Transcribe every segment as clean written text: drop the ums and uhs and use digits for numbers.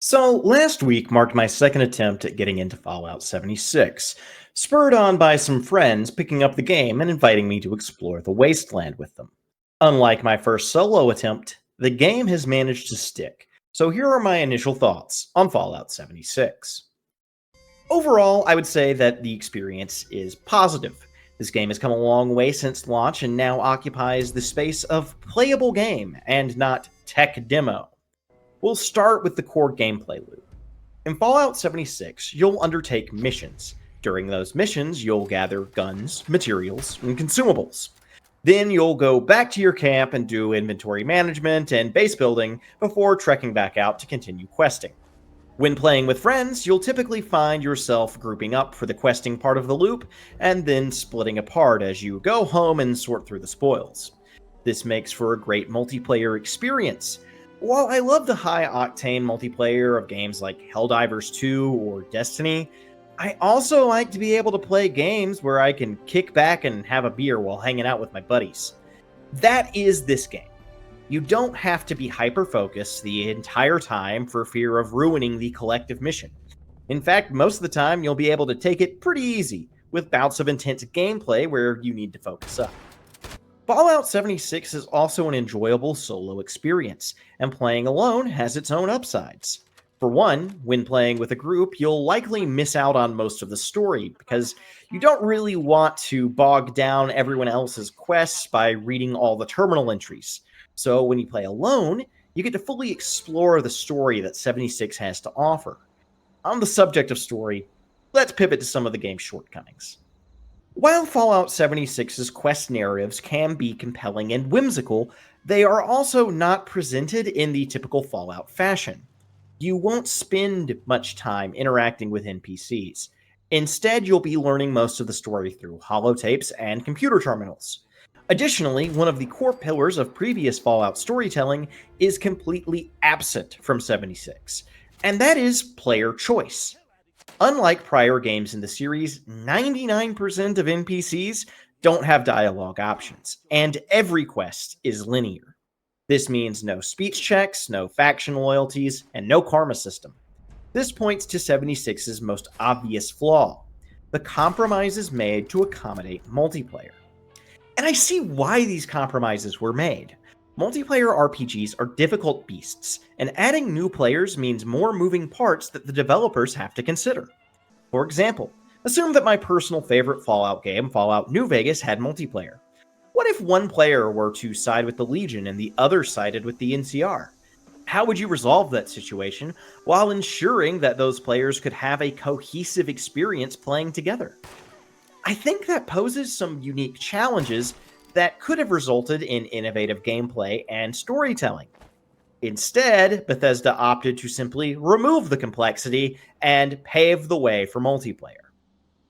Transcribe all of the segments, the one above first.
So, last week marked my second attempt at getting into Fallout 76, spurred on by some friends picking up the game and inviting me to explore the wasteland with them. Unlike my first solo attempt, the game has managed to stick. So, here are my initial thoughts on Fallout 76. Overall, I would say that the experience is positive. This game has come a long way since launch and now occupies the space of playable game and not tech demo. We'll start with the core gameplay loop. In Fallout 76, you'll undertake missions. During those missions, you'll gather guns, materials, and consumables. Then you'll go back to your camp and do inventory management and base building before trekking back out to continue questing. When playing with friends, you'll typically find yourself grouping up for the questing part of the loop and then splitting apart as you go home and sort through the spoils. This makes for a great multiplayer experience. While I love the high-octane multiplayer of games like Helldivers 2 or Destiny, I also like to be able to play games where I can kick back and have a beer while hanging out with my buddies. That is this game. You don't have to be hyper-focused the entire time for fear of ruining the collective mission. In fact, most of the time you'll be able to take it pretty easy, with bouts of intense gameplay where you need to focus up. Fallout 76 is also an enjoyable solo experience, and playing alone has its own upsides. For one, when playing with a group, you'll likely miss out on most of the story because you don't really want to bog down everyone else's quests by reading all the terminal entries. So when you play alone, you get to fully explore the story that 76 has to offer. On the subject of story, let's pivot to some of the game's shortcomings. While Fallout 76's quest narratives can be compelling and whimsical, they are also not presented in the typical Fallout fashion. You won't spend much time interacting with NPCs. Instead, you'll be learning most of the story through holotapes and computer terminals. Additionally, one of the core pillars of previous Fallout storytelling is completely absent from 76, and that is player choice. Unlike prior games in the series, 99% of NPCs don't have dialogue options, and every quest is linear. This means no speech checks, no faction loyalties, and no karma system. This points to 76's most obvious flaw. The compromise is made to accommodate multiplayer. And I see why these compromises were made. Multiplayer RPGs are difficult beasts, and adding new players means more moving parts that the developers have to consider. For example, assume that my personal favorite Fallout game, Fallout New Vegas, had multiplayer. What if one player were to side with the Legion and the other sided with the NCR? How would you resolve that situation while ensuring that those players could have a cohesive experience playing together? I think that poses some unique challenges that could have resulted in innovative gameplay and storytelling. Instead, Bethesda opted to simply remove the complexity and pave the way for multiplayer.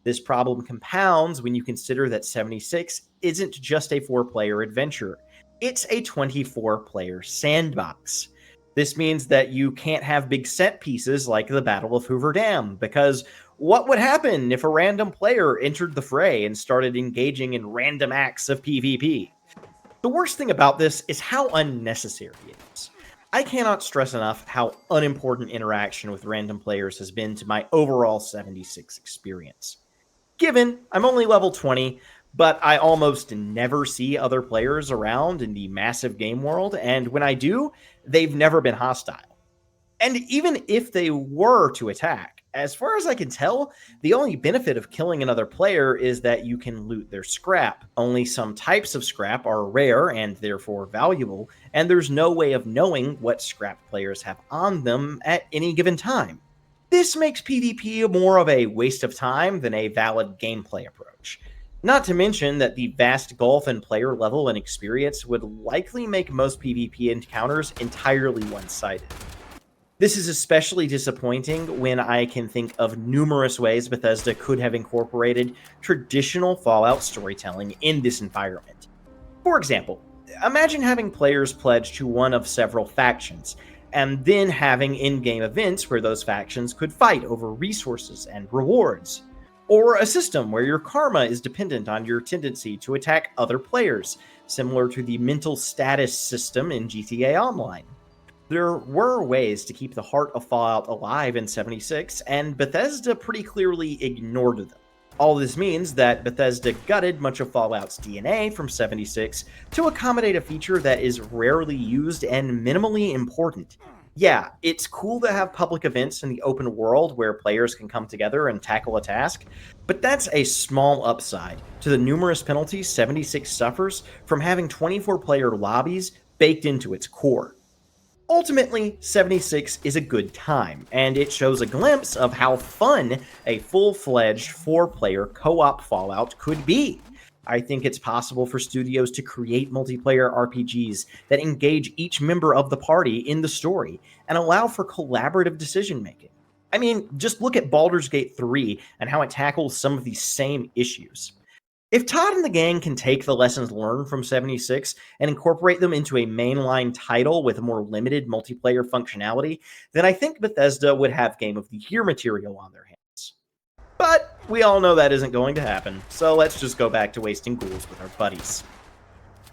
This problem compounds when you consider that 76 isn't just a 4-player adventure, it's a 24-player sandbox. This means that you can't have big set pieces like the Battle of Hoover Dam, because what would happen if a random player entered the fray and started engaging in random acts of PvP? The worst thing about this is how unnecessary it is. I cannot stress enough how unimportant interaction with random players has been to my overall 76 experience. Given I'm only level 20, but I almost never see other players around in the massive game world, and when I do, they've never been hostile. And even if they were to attack, as far as I can tell, the only benefit of killing another player is that you can loot their scrap. Only some types of scrap are rare and therefore valuable, and there's no way of knowing what scrap players have on them at any given time. This makes PvP more of a waste of time than a valid gameplay approach. Not to mention that the vast gulf in player level and experience would likely make most PvP encounters entirely one-sided. This is especially disappointing when I can think of numerous ways Bethesda could have incorporated traditional Fallout storytelling in this environment. For example, imagine having players pledge to one of several factions, and then having in-game events where those factions could fight over resources and rewards. Or a system where your karma is dependent on your tendency to attack other players, similar to the mental status system in GTA Online. There were ways to keep the heart of Fallout alive in 76, and Bethesda pretty clearly ignored them. All this means that Bethesda gutted much of Fallout's DNA from 76 to accommodate a feature that is rarely used and minimally important. Yeah, it's cool to have public events in the open world where players can come together and tackle a task, but that's a small upside to the numerous penalties 76 suffers from having 24-player lobbies baked into its core. Ultimately, 76 is a good time, and it shows a glimpse of how fun a full-fledged 4-player co-op Fallout could be. I think it's possible for studios to create multiplayer RPGs that engage each member of the party in the story and allow for collaborative decision-making. I mean, just look at Baldur's Gate 3 and how it tackles some of these same issues. If Todd and the gang can take the lessons learned from 76 and incorporate them into a mainline title with more limited multiplayer functionality, then I think Bethesda would have Game of the Year material on their hands. But we all know that isn't going to happen, so let's just go back to wasting ghouls with our buddies.